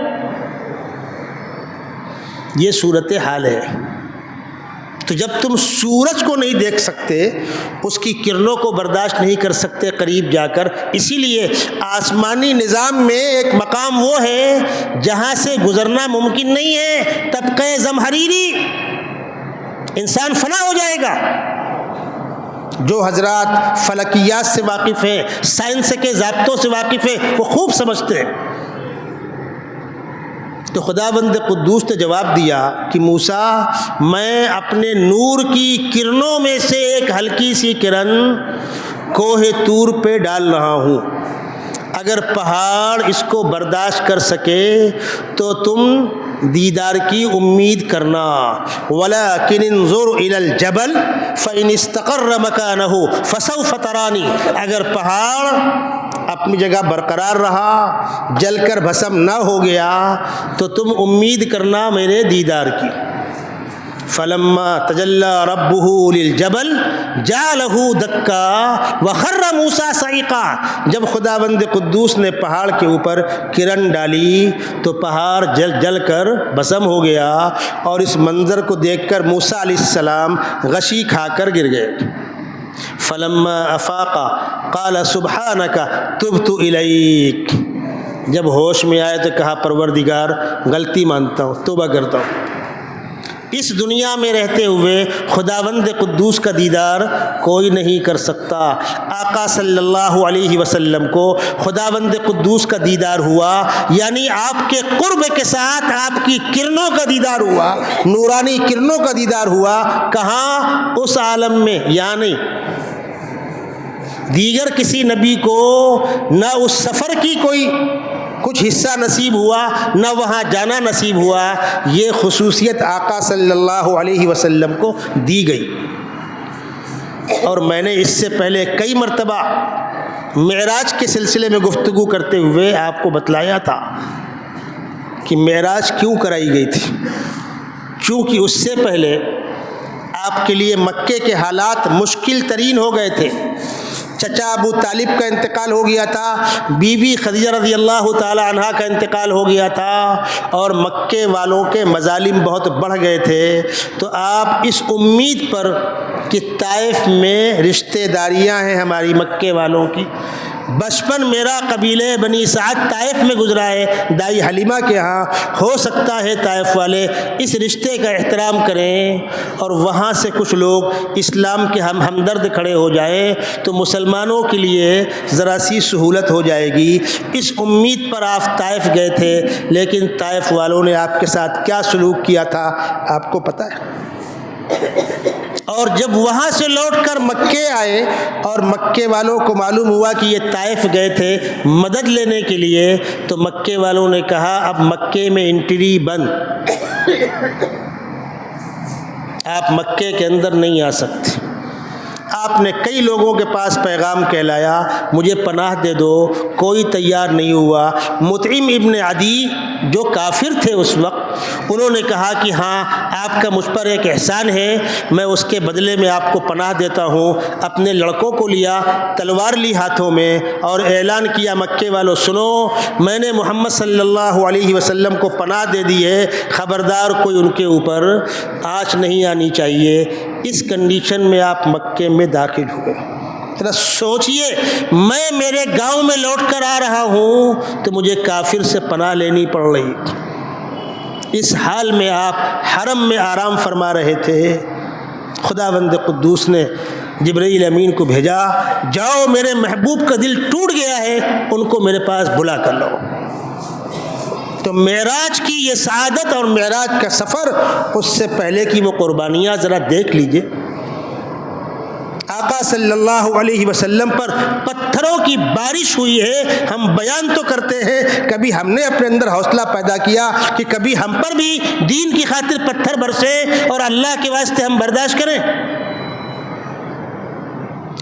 یہ صورت حال ہے۔ تو جب تم سورج کو نہیں دیکھ سکتے، اس کی کرنوں کو برداشت نہیں کر سکتے قریب جا کر، اسی لیے آسمانی نظام میں ایک مقام وہ ہے جہاں سے گزرنا ممکن نہیں ہے، طبقہ زمہریری، انسان فنا ہو جائے گا۔ جو حضرات فلکیات سے واقف ہیں، سائنس کے ضابطوں سے واقف ہیں، وہ خوب سمجھتے ہیں۔ تو خداوند قدوس نے جواب دیا کہ موسیٰ میں اپنے نور کی کرنوں میں سے ایک ہلکی سی کرن کوہ طور پہ ڈال رہا ہوں، اگر پہاڑ اس کو برداشت کر سکے تو تم دیدار کی امید کرنا، وَلَكِنِ انظُرْ إِلَى الْجَبَلِ فَإِنِ اسْتَقَرَّ مَكَانَهُ فَسَوْفَ تَرَانِي، اگر پہاڑ اپنی جگہ برقرار رہا، جل کر بھسم نہ ہو گیا تو تم امید کرنا میرے دیدار کی۔ فلما تجلی ربہ للجبل جعلہ دکا وخر موسیٰ صعقا، جب خداوند قدوس نے پہاڑ کے اوپر کرن ڈالی تو پہاڑ جل کر بھسم ہو گیا، اور اس منظر کو دیکھ کر موسیٰ علیہ السلام غشی کھا کر گر گئے۔ فلما افاق قال سبحانک تبت الیک، جب ہوش میں آئے تو کہا پروردگار غلطی مانتا ہوں، توبہ کرتا ہوں۔ اس دنیا میں رہتے ہوئے خداوند قدوس کا دیدار کوئی نہیں کر سکتا۔ آقا صلی اللہ علیہ وسلم کو خداوند قدوس کا دیدار ہوا، یعنی آپ کے قرب کے ساتھ آپ کی کرنوں کا دیدار ہوا، نورانی کرنوں کا دیدار ہوا۔ کہاں؟ اس عالم میں، یعنی دیگر کسی نبی کو نہ اس سفر کی کوئی کچھ حصہ نصیب ہوا، نہ وہاں جانا نصیب ہوا، یہ خصوصیت آقا صلی اللہ علیہ وسلم کو دی گئی۔ اور میں نے اس سے پہلے کئی مرتبہ معراج کے سلسلے میں گفتگو کرتے ہوئے آپ کو بتلایا تھا کہ معراج کیوں کرائی گئی تھی، چونکہ اس سے پہلے آپ کے لیے مکے کے حالات مشکل ترین ہو گئے تھے۔ چچا ابو طالب کا انتقال ہو گیا تھا، بیوی خدیجہ رضی اللہ تعالی عنہا کا انتقال ہو گیا تھا، اور مکے والوں کے مظالم بہت بڑھ گئے تھے۔ تو آپ اس امید پر کہ طائف میں رشتہ داریاں ہیں ہماری مکے والوں کی، بچپن میرا قبیلہ بنی سعد طائف میں گزرا ہے دائی حلیمہ کے ہاں، ہو سکتا ہے طائف والے اس رشتے کا احترام کریں اور وہاں سے کچھ لوگ اسلام کے ہمدرد کھڑے ہو جائیں تو مسلمانوں کے لیے ذرا سی سہولت ہو جائے گی۔ اس امید پر آپ طائف گئے تھے، لیکن طائف والوں نے آپ کے ساتھ کیا سلوک کیا تھا آپ کو پتہ ہے۔ اور جب وہاں سے لوٹ کر مکے آئے اور مکے والوں کو معلوم ہوا کہ یہ طائف گئے تھے مدد لینے کے لیے، تو مکے والوں نے کہا اب مکے میں انٹری بند، آپ مکے کے اندر نہیں آ سکتے۔ آپ نے کئی لوگوں کے پاس پیغام کہلایا مجھے پناہ دے دو، کوئی تیار نہیں ہوا۔ مطعم ابن عدی جو کافر تھے اس وقت، انہوں نے کہا کہ ہاں آپ کا مجھ پر ایک احسان ہے، میں اس کے بدلے میں آپ کو پناہ دیتا ہوں۔ اپنے لڑکوں کو لیا، تلوار لی ہاتھوں میں، اور اعلان کیا مکے والوں سنو، میں نے محمد صلی اللہ علیہ وسلم کو پناہ دے دی ہے، خبردار کوئی ان کے اوپر آنچ نہیں آنی چاہیے۔ اس کنڈیشن میں آپ مکے میں داخل ہوئے۔ ذرا سوچئے، میں میرے گاؤں میں لوٹ کر آ رہا ہوں تو مجھے کافر سے پناہ لینی پڑ رہی۔ اس حال میں آپ حرم میں آرام فرما رہے تھے، خداوند قدوس نے جبرائیل امین کو بھیجا، جاؤ میرے محبوب کا دل ٹوٹ گیا ہے، ان کو میرے پاس بلا کر لاؤ۔ تو معراج کی یہ سعادت اور معراج کا سفر، اس سے پہلے کی وہ قربانیاں ذرا دیکھ لیجئے۔ آقا صلی اللہ علیہ وسلم پر پتھروں کی بارش ہوئی ہے، ہم بیان تو کرتے ہیں، کبھی ہم نے اپنے اندر حوصلہ پیدا کیا کہ کبھی ہم پر بھی دین کی خاطر پتھر برسے اور اللہ کے واسطے ہم برداشت کریں؟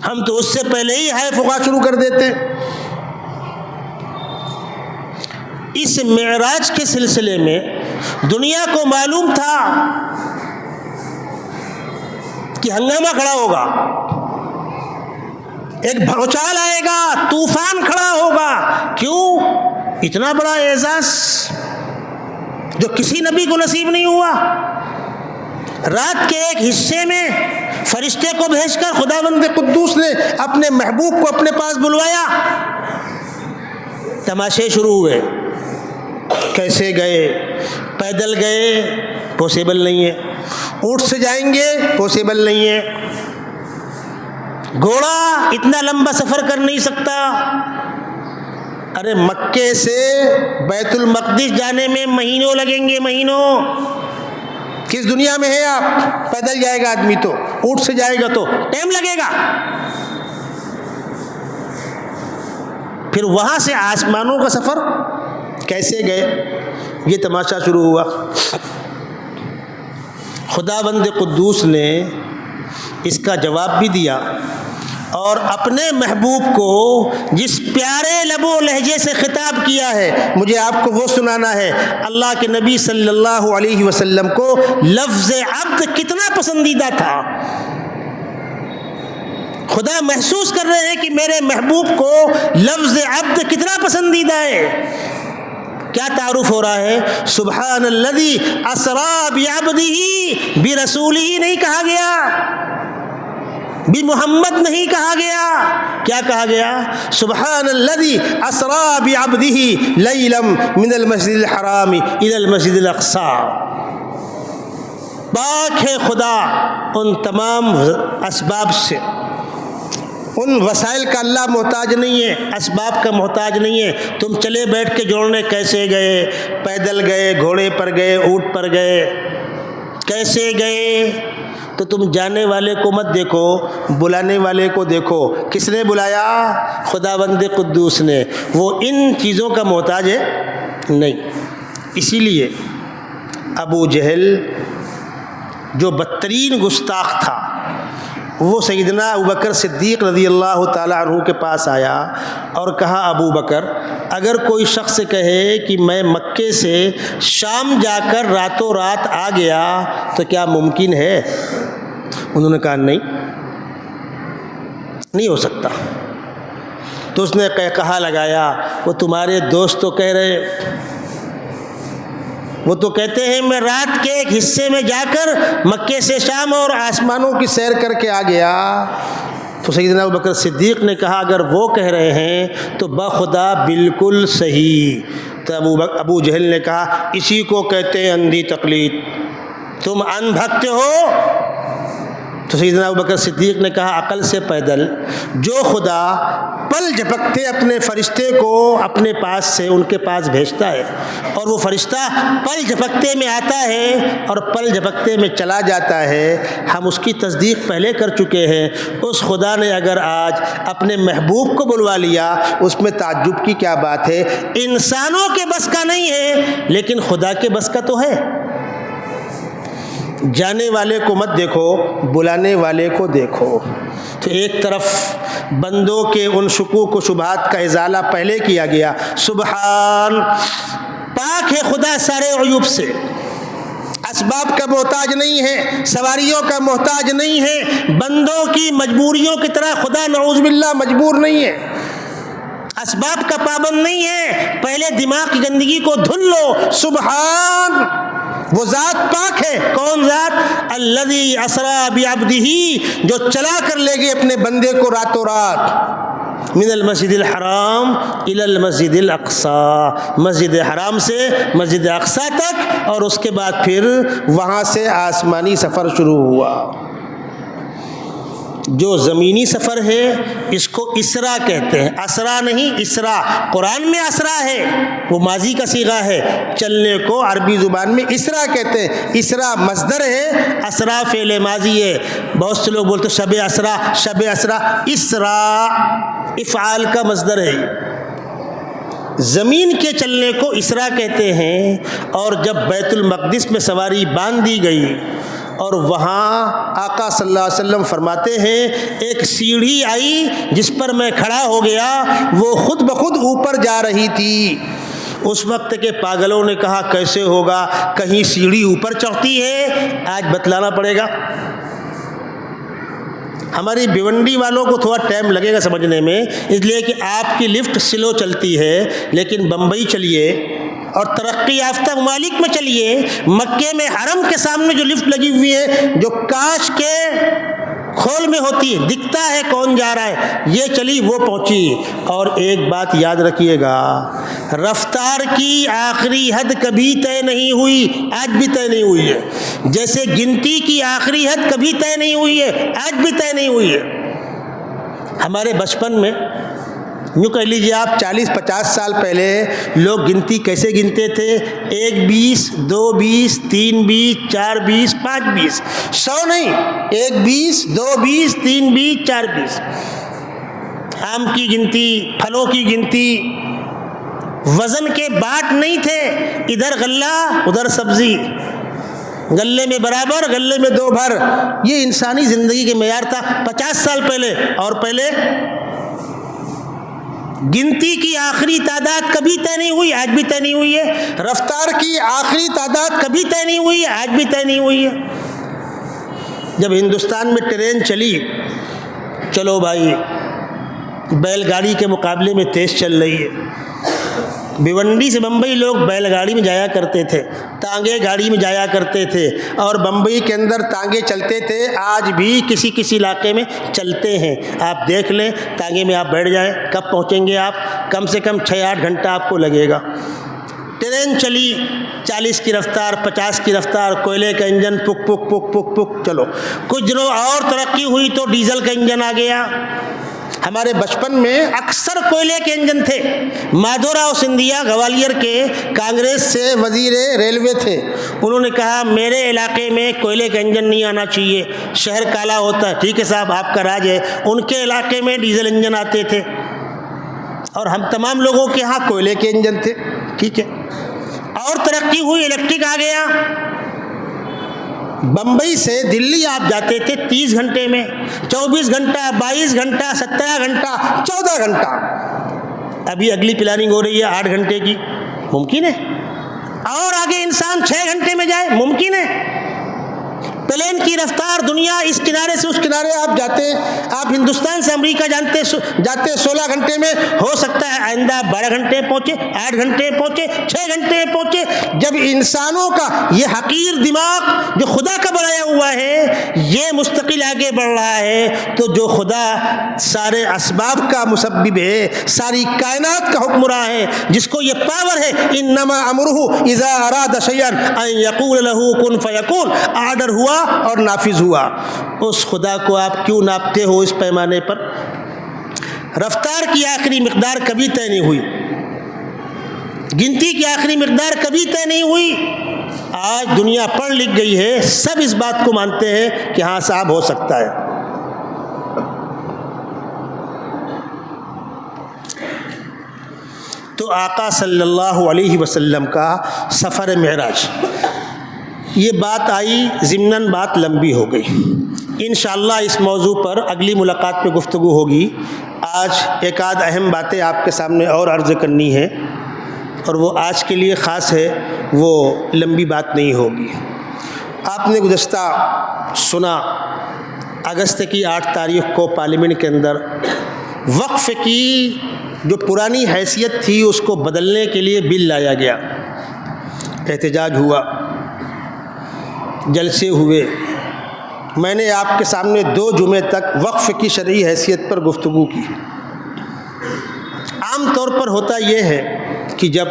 ہم تو اس سے پہلے ہی ہائے فقا شروع کر دیتے۔ اس معراج کے سلسلے میں دنیا کو معلوم تھا کہ ہنگامہ کھڑا ہوگا، ایک بھونچال آئے گا، طوفان کھڑا ہوگا۔ کیوں؟ اتنا بڑا اعزاز جو کسی نبی کو نصیب نہیں ہوا۔ رات کے ایک حصے میں فرشتے کو بھیج کر خداوند قدوس نے اپنے محبوب کو اپنے پاس بلوایا، تماشے شروع ہوئے۔ کیسے گئے؟ پیدل گئے؟ پوسیبل نہیں ہے۔ اونٹ سے جائیں گے؟ پوسیبل نہیں ہے۔ گھوڑا اتنا لمبا سفر کر نہیں سکتا۔ ارے مکے سے بیت المقدس جانے میں مہینوں لگیں گے، مہینوں۔ کس دنیا میں ہے آپ؟ پیدل جائے گا آدمی تو، اونٹ سے جائے گا تو ٹائم لگے گا۔ پھر وہاں سے آسمانوں کا سفر کیسے گئے؟ یہ تماشا شروع ہوا۔ خداوند قدوس نے اس کا جواب بھی دیا، اور اپنے محبوب کو جس پیارے لب و لہجے سے خطاب کیا ہے، مجھے آپ کو وہ سنانا ہے۔ اللہ کے نبی صلی اللہ علیہ وسلم کو لفظ عبد کتنا پسندیدہ تھا۔ خدا محسوس کر رہے ہیں کہ میرے محبوب کو لفظ عبد کتنا پسندیدہ ہے۔ کیا تعارف ہو رہا ہے؟ سبحان الذی اسری بعبدہ، برسولہ نہیں کہا گیا، بھی محمد نہیں کہا گیا، کیا کہا گیا؟ سبحان الذی اسری بعبدہ لیلا من المسجد الحرام الی المسجد الاقصی۔ پاک ہے خدا ان تمام اسباب سے، ان وسائل کا اللہ محتاج نہیں ہے، اسباب کا محتاج نہیں ہے۔ تم چلے بیٹھ کے جوڑنے کیسے گئے؟ پیدل گئے، گھوڑے پر گئے، اونٹ پر گئے، کیسے گئے؟ تو تم جانے والے کو مت دیکھو، بلانے والے کو دیکھو۔ کس نے بلایا؟ خداوند قدوس نے۔ وہ ان چیزوں کا محتاج ہے نہیں۔ اسی لیے ابو جہل جو بدترین گستاخ تھا، وہ سیدنا ابوبکر صدیق رضی اللہ تعالیٰ عنہ کے پاس آیا اور کہا، ابو بکر، اگر کوئی شخص کہے کہ میں مکے سے شام جا کر راتوں رات آ گیا تو کیا ممکن ہے؟ انہوں نے کہا نہیں ہو سکتا۔ تو اس نے کہا لگایا، وہ تمہارے دوست تو کہہ رہے، وہ تو کہتے ہیں میں رات کے ایک حصے میں جا کر مکے سے شام اور آسمانوں کی سیر کر کے آ گیا۔ تو سیدنا ابوبکر صدیق نے کہا، اگر وہ کہہ رہے ہیں تو بخدا بالکل صحیح۔ تو ابو جہل نے کہا، اسی کو کہتے ہیں اندھی تقلید، تم ان بھکت ہو۔ تو سیدنا ابوبکر صدیق نے کہا، عقل سے پیدل جو خدا پل جھپکتے اپنے فرشتے کو اپنے پاس سے ان کے پاس بھیجتا ہے، اور وہ فرشتہ پل جھپکتے میں آتا ہے اور پل جھپکتے میں چلا جاتا ہے، ہم اس کی تصدیق پہلے کر چکے ہیں۔ اس خدا نے اگر آج اپنے محبوب کو بلوا لیا، اس میں تعجب کی کیا بات ہے؟ انسانوں کے بس کا نہیں ہے، لیکن خدا کے بس کا تو ہے۔ جانے والے کو مت دیکھو، بلانے والے کو دیکھو۔ تو ایک طرف بندوں کے ان شکوک و شبہات کا ازالہ پہلے کیا گیا۔ سبحان، پاک ہے خدا سارے عیوب سے، اسباب کا محتاج نہیں ہے، سواریوں کا محتاج نہیں ہے، بندوں کی مجبوریوں کی طرح خدا نعوذ باللہ مجبور نہیں ہے، اسباب کا پابند نہیں ہے۔ پہلے دماغ کی گندگی کو دھل لو۔ سبحان، وہ ذات پاک ہے۔ کون ذات؟ الذی اسری بعبدہ، جو چلا کر لے گئے اپنے بندے کو راتوں رات، من المسجد الحرام الی المسجد الاقصی، مسجد حرام سے مسجد اقصی تک، اور اس کے بعد پھر وہاں سے آسمانی سفر شروع ہوا۔ جو زمینی سفر ہے اس کو اسرا کہتے ہیں، اسرا نہیں، اسرا۔ قرآن میں اسرا ہے، وہ ماضی کا صیغہ ہے، چلنے کو عربی زبان میں اسرا کہتے ہیں۔ اسرا مصدر ہے، اسرا فعل ماضی ہے۔ بہت سے لوگ بولتے شب اسرا، شب اسرا، اسرا افعال کا مصدر ہے۔ زمین کے چلنے کو اسرا کہتے ہیں۔ اور جب بیت المقدس میں سواری باندھ دی گئی اور وہاں آقا صلی اللہ علیہ وسلم فرماتے ہیں، ایک سیڑھی آئی جس پر میں کھڑا ہو گیا، وہ خود بخود اوپر جا رہی تھی۔ اس وقت کے پاگلوں نے کہا، کیسے ہوگا، کہیں سیڑھی اوپر چڑھتی ہے؟ آج بتلانا پڑے گا۔ ہماری بھیونڈی والوں کو تھوڑا ٹائم لگے گا سمجھنے میں، اس لیے کہ آپ کی لفٹ سلو چلتی ہے، لیکن بمبئی چلیے اور ترقی یافتہ ممالک میں چلیے، مکے میں حرم کے سامنے جو لفٹ لگی ہوئی ہے، جو کاش کے کھول میں ہوتی ہے، دکھتا ہے کون جا رہا ہے، یہ چلی وہ پہنچی۔ اور ایک بات یاد رکھیے گا، رفتار کی آخری حد کبھی طے نہیں ہوئی، آج بھی طے نہیں ہوئی ہے۔ جیسے گنتی کی آخری حد کبھی طے نہیں ہوئی ہے، آج بھی طے نہیں ہوئی ہے۔ ہمارے بچپن میں یوں کہہ لیجیے آپ 40-50 سال پہلے لوگ گنتی کیسے گنتے تھے؟ 1 20 2 20 3 20 4 20 5 20، 100 نہیں، 1 20 2 20 3 20 4 20۔ آم کی گنتی، پھلوں کی گنتی، وزن کے باٹ نہیں تھے، ادھر غلہ ادھر سبزی، غلے میں برابر غلے میں 2 بھر، یہ انسانی زندگی کے معیار تھا 50 سال پہلے۔ اور پہلے گنتی کی آخری تعداد کبھی طے نہیں ہوئی، آج بھی طے نہیں ہوئی ہے۔ رفتار کی آخری تعداد کبھی طے نہیں ہوئی ہے، آج بھی طے نہیں ہوئی ہے۔ جب ہندوستان میں ٹرین چلی، چلو بھائی بیل گاڑی کے مقابلے میں تیز چل رہی ہے، بھیونڈی سے بمبئی لوگ بیل گاڑی میں جایا کرتے تھے، ٹانگے گاڑی میں جایا کرتے تھے، اور بمبئی کے اندر ٹانگے چلتے تھے، آج بھی کسی کسی علاقے میں چلتے ہیں۔ آپ دیکھ لیں، ٹانگے میں آپ بیٹھ جائیں، کب پہنچیں گے آپ؟ کم سے کم 6-8 گھنٹہ آپ کو لگے گا۔ ٹرین چلی 40 کی رفتار، 50 کی رفتار، کوئلے کا انجن پک پک پک پک پک، چلو کچھ دنوں اور ترقی ہوئی تو ڈیزل کا انجن آ گیا۔ ہمارے بچپن میں اکثر کوئلے کے انجن تھے۔ مادھوراؤ سندھیا گوالیر کے کانگریس سے وزیر ریلوے تھے، انہوں نے کہا میرے علاقے میں کوئلے کا انجن نہیں آنا چاہیے، شہر کالا ہوتا ہے۔ ٹھیک ہے صاحب، آپ کا راج ہے۔ ان کے علاقے میں ڈیزل انجن آتے تھے اور ہم تمام لوگوں کے ہاں کوئلے کے انجن تھے۔ ٹھیک ہے، اور ترقی ہوئی، الیکٹرک آ گیا۔ بمبئی سے دلی آپ جاتے تھے 30 گھنٹے میں، 24 گھنٹہ، 22 گھنٹہ، 17 گھنٹہ، 14 گھنٹہ۔ ابھی اگلی پلاننگ ہو رہی ہے 8 گھنٹے کی، ممکن ہے؟ اور آگے انسان 6 گھنٹے میں جائے، ممکن ہے؟ پلین کی رفتار دنیا اس کنارے سے اس کنارے آپ جاتے ہیں، آپ ہندوستان سے امریکہ جاتے 16 گھنٹے میں، ہو سکتا ہے آئندہ 12 گھنٹے پہنچے، 8 گھنٹے پہنچے، 6 گھنٹے پہنچے۔ جب انسانوں کا یہ حقیر دماغ جو خدا کا بنایا ہوا ہے یہ مستقل آگے بڑھ رہا ہے، تو جو خدا سارے اسباب کا مسبب ہے، ساری کائنات کا حکمراں ہے، جس کو یہ پاور ہے، انما امرہ اذا اراد شیئا ان یقول له کن فیکون، آرڈر ہوا اور نافذ ہوا، اس خدا کو آپ کیوں ناپتے ہو اس پیمانے پر؟ رفتار کی آخری مقدار کبھی طے نہیں ہوئی، گنتی کی آخری مقدار کبھی طے نہیں ہوئی۔ آج دنیا پڑھ لکھ گئی ہے، سب اس بات کو مانتے ہیں کہ ہاں صاحب ہو سکتا ہے۔ تو آقا صلی اللہ علیہ وسلم کا سفر معراج، یہ بات آئی، ضمناً بات لمبی ہو گئی۔ انشاءاللہ اس موضوع پر اگلی ملاقات پہ گفتگو ہوگی۔ آج ایک آدھ اہم باتیں آپ کے سامنے اور عرض کرنی ہے، اور وہ آج کے لیے خاص ہے، وہ لمبی بات نہیں ہوگی۔ آپ نے گزشتہ سنا اگست کی 8 تاریخ کو پارلیمنٹ کے اندر وقف کی جو پرانی حیثیت تھی اس کو بدلنے کے لیے بل لایا گیا، احتجاج ہوا، جلسے ہوئے۔ میں نے آپ کے سامنے 2 جمعے تک وقف کی شرعی حیثیت پر گفتگو کی۔ عام طور پر ہوتا یہ ہے کہ جب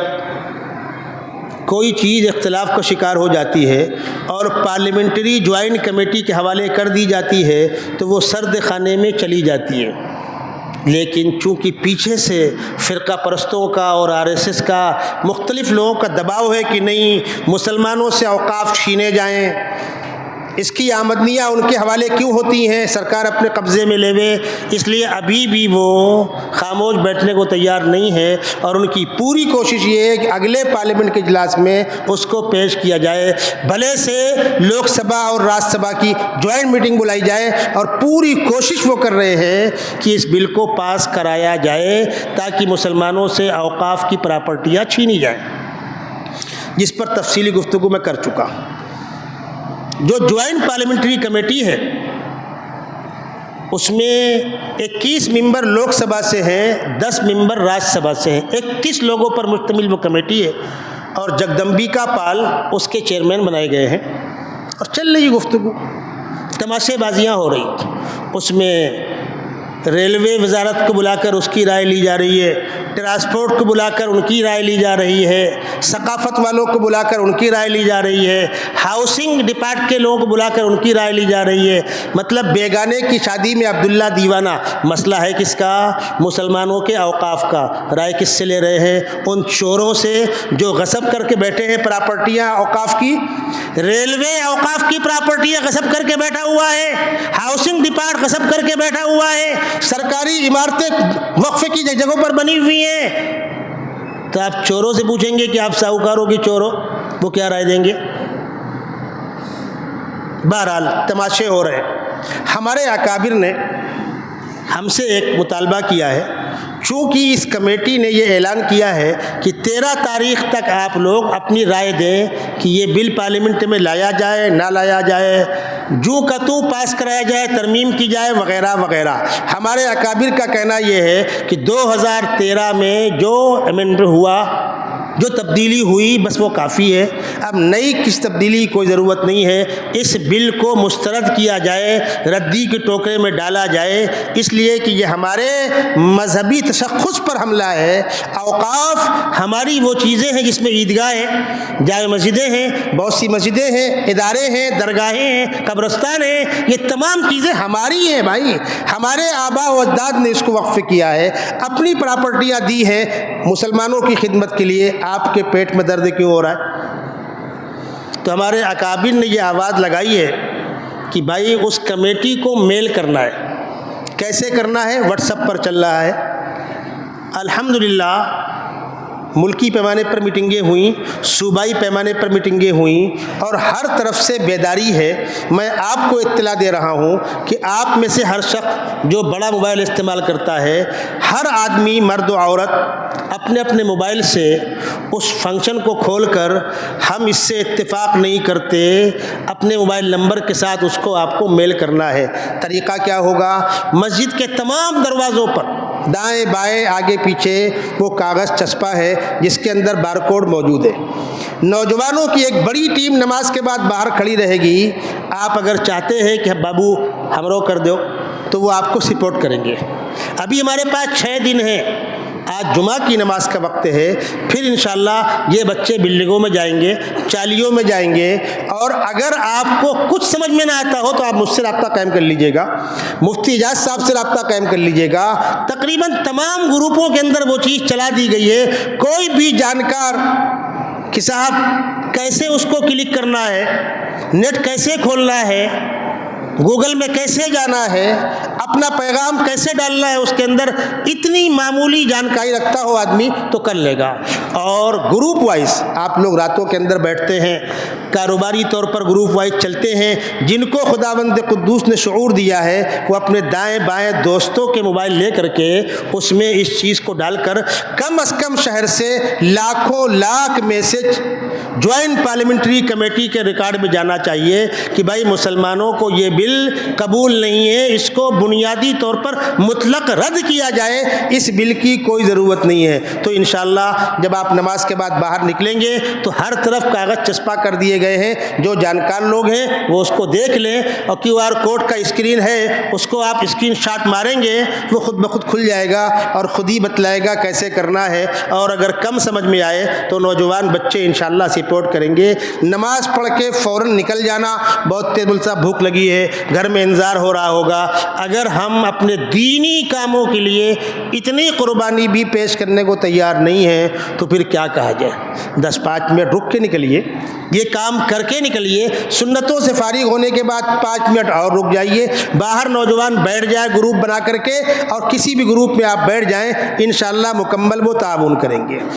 کوئی چیز اختلاف کا شکار ہو جاتی ہے اور پارلیمنٹری جوائنٹ کمیٹی کے حوالے کر دی جاتی ہے تو وہ سرد خانے میں چلی جاتی ہے، لیکن چونکہ پیچھے سے فرقہ پرستوں کا اور RSS کا مختلف لوگوں کا دباؤ ہے کہ نہیں مسلمانوں سے اوقاف چھینے جائیں، اس کی آمدنیاں ان کے حوالے کیوں ہوتی ہیں، سرکار اپنے قبضے میں لے وے، اس لیے ابھی بھی وہ خاموش بیٹھنے کو تیار نہیں ہے، اور ان کی پوری کوشش یہ ہے کہ اگلے پارلیمنٹ کے اجلاس میں اس کو پیش کیا جائے، بھلے سے لوک سبھا اور راجیہ سبھا کی جوائنٹ میٹنگ بلائی جائے، اور پوری کوشش وہ کر رہے ہیں کہ اس بل کو پاس کرایا جائے تاکہ مسلمانوں سے اوقاف کی پراپرٹیاں چھینی جائیں، جس پر تفصیلی گفتگو میں کر چکا۔ جو جوائنٹ پارلیمنٹری کمیٹی ہے اس میں 21 ممبر لوک سبھا سے ہیں، 10 ممبر راجیہ سبھا سے ہیں، 21 لوگوں پر مشتمل وہ کمیٹی ہے، اور جگدمبیکا پال اس کے چیئرمین بنائے گئے ہیں، اور چل رہی گفتگو، تماشے بازیاں ہو رہی۔ اس میں ریلوے وزارت کو بلا کر اس کی رائے لی جا رہی ہے، ٹرانسپورٹ کو بلا کر ان کی رائے لی جا رہی ہے، ثقافت والوں کو بلا کر ان کی رائے لی جا رہی ہے، ہاؤسنگ ڈپارٹ کے لوگوں کو بلا کر ان کی رائے لی جا رہی ہے۔ مطلب بیگانے کی شادی میں عبداللہ دیوانہ، مسئلہ ہے کس کا؟ مسلمانوں کے اوقاف کا۔ رائے کس سے لے رہے ہیں؟ ان چوروں سے جو غصب کر کے بیٹھے ہیں پراپرٹیاں اوقاف کی۔ ریلوے اوقاف کی پراپرٹیاں غصب کر کے بیٹھا ہوا ہے، ہاؤسنگ ڈپارٹ غصب کر کے بیٹھا ہوا ہے، سرکاری عمارتیں وقف کی جگہوں پر بنی ہوئی ہیں۔ تو آپ چوروں سے پوچھیں گے کہ آپ ساہوکاروں کی چور ہو، وہ کیا رائے دیں گے؟ بہرحال تماشے ہو رہے ہیں۔ ہمارے اکابر نے ہم سے ایک مطالبہ کیا ہے، چونکہ اس کمیٹی نے یہ اعلان کیا ہے کہ 13 تاریخ تک آپ لوگ اپنی رائے دیں کہ یہ بل پارلیمنٹ میں لایا جائے نہ لایا جائے، جو کا تو پاس کرایا جائے، ترمیم کی جائے وغیرہ وغیرہ۔ ہمارے اکابر کا کہنا یہ ہے کہ 2013 میں جو امینڈمنٹ ہوا، جو تبدیلی ہوئی، بس وہ کافی ہے، اب نئی کس تبدیلی کی کوئی ضرورت نہیں ہے۔ اس بل کو مسترد کیا جائے، ردی کے ٹوکرے میں ڈالا جائے، اس لیے کہ یہ ہمارے مذہبی تشخص پر حملہ ہے۔ اوقاف ہماری وہ چیزیں ہیں جس میں عیدگاہ ہیں، جامع مسجدیں ہیں، بہت سی مسجدیں ہیں، ادارے ہیں، درگاہیں ہیں، قبرستان ہیں، یہ تمام چیزیں ہماری ہیں بھائی۔ ہمارے آباء و اجداد نے اس کو وقف کیا ہے، اپنی پراپرٹیاں دی ہیں مسلمانوں کی خدمت کے لیے۔ آپ کے پیٹ میں درد کیوں ہو رہا ہے؟ تو ہمارے اکابر نے یہ آواز لگائی ہے کہ بھائی اس کمیٹی کو میل کرنا ہے۔ کیسے کرنا ہے؟ واٹس ایپ پر چل رہا ہے۔ الحمدللہ ملکی پیمانے پر میٹنگیں ہوئیں، صوبائی پیمانے پر میٹنگیں ہوئیں، اور ہر طرف سے بیداری ہے۔ میں آپ کو اطلاع دے رہا ہوں کہ آپ میں سے ہر شخص جو بڑا موبائل استعمال کرتا ہے، ہر آدمی مرد و عورت اپنے اپنے موبائل سے اس فنکشن کو کھول کر، ہم اس سے اتفاق نہیں کرتے، اپنے موبائل نمبر کے ساتھ اس کو آپ کو میل کرنا ہے۔ طریقہ کیا ہوگا؟ مسجد کے تمام دروازوں پر دائیں بائیں آگے پیچھے وہ کاغذ چسپا ہے جس کے اندر بارکوڈ موجود ہے۔ نوجوانوں کی ایک بڑی ٹیم نماز کے بعد باہر کھڑی رہے گی۔ آپ اگر چاہتے ہیں کہ بابو ہمرو کر دو تو وہ آپ کو سپورٹ کریں گے۔ ابھی ہمارے پاس 6 دن ہیں، آج جمعہ کی نماز کا وقت ہے، پھر انشاءاللہ یہ بچے بلڈنگوں میں جائیں گے، چالیوں میں جائیں گے، اور اگر آپ کو کچھ سمجھ میں نہ آتا ہو تو آپ مجھ سے رابطہ قائم کر لیجئے گا، مفتی اعجاز صاحب سے رابطہ قائم کر لیجئے گا۔ تقریباً تمام گروپوں کے اندر وہ چیز چلا دی گئی ہے۔ کوئی بھی جانکار کہ صاحب کیسے اس کو کلک کرنا ہے، نیٹ کیسے کھولنا ہے، گوگل میں کیسے جانا ہے، اپنا پیغام کیسے ڈالنا ہے اس کے اندر، اتنی معمولی جانکاری رکھتا ہو آدمی تو کر لے گا۔ اور گروپ وائز آپ لوگ راتوں کے اندر بیٹھتے ہیں، کاروباری طور پر گروپ وائز چلتے ہیں، جن کو خداوند قدوس نے شعور دیا ہے وہ اپنے دائیں بائیں دوستوں کے موبائل لے کر کے اس میں اس چیز کو ڈال کر کم از کم شہر سے لاکھوں lakh message joint parliamentary committee کے ریکارڈ میں جانا چاہیے کہ بھائی مسلمانوں کو یہ بل قبول نہیں ہے، اس کو بنیادی طور پر مطلق رد کیا جائے، اس بل کی کوئی ضرورت نہیں ہے۔ تو انشاءاللہ جب آپ نماز کے بعد باہر نکلیں گے تو ہر طرف کاغذ چسپا کر دیے گئے ہیں، جو جانکار لوگ ہیں وہ اس کو دیکھ لیں، اور QR کوڈ کا اسکرین ہے اس کو آپ اسکرین شاٹ ماریں گے، وہ خود بخود کھل جائے گا اور خود ہی بتلائے گا کیسے کرنا ہے۔ اور اگر کم سمجھ میں آئے تو نوجوان بچے انشاءاللہ سپورٹ کریں گے۔ نماز پڑھ کے فوراً نکل جانا، بہت تیز مل صاحب بھوک لگی ہے، گھر میں انتظار ہو رہا ہوگا۔ اگر ہم اپنے دینی کاموں کے لیے اتنی قربانی بھی پیش کرنے کو تیار نہیں ہیں تو پھر کیا کہا جائے؟ 10-5 منٹ رک کے نکلیے، یہ کام کر کے نکلیے، سنتوں سے فارغ ہونے کے بعد 5 منٹ اور رک جائیے، باہر نوجوان بیٹھ جائے گروپ بنا کر کے، اور کسی بھی گروپ میں آپ بیٹھ جائیں، انشاءاللہ مکمل وہ تعاون کریں گے۔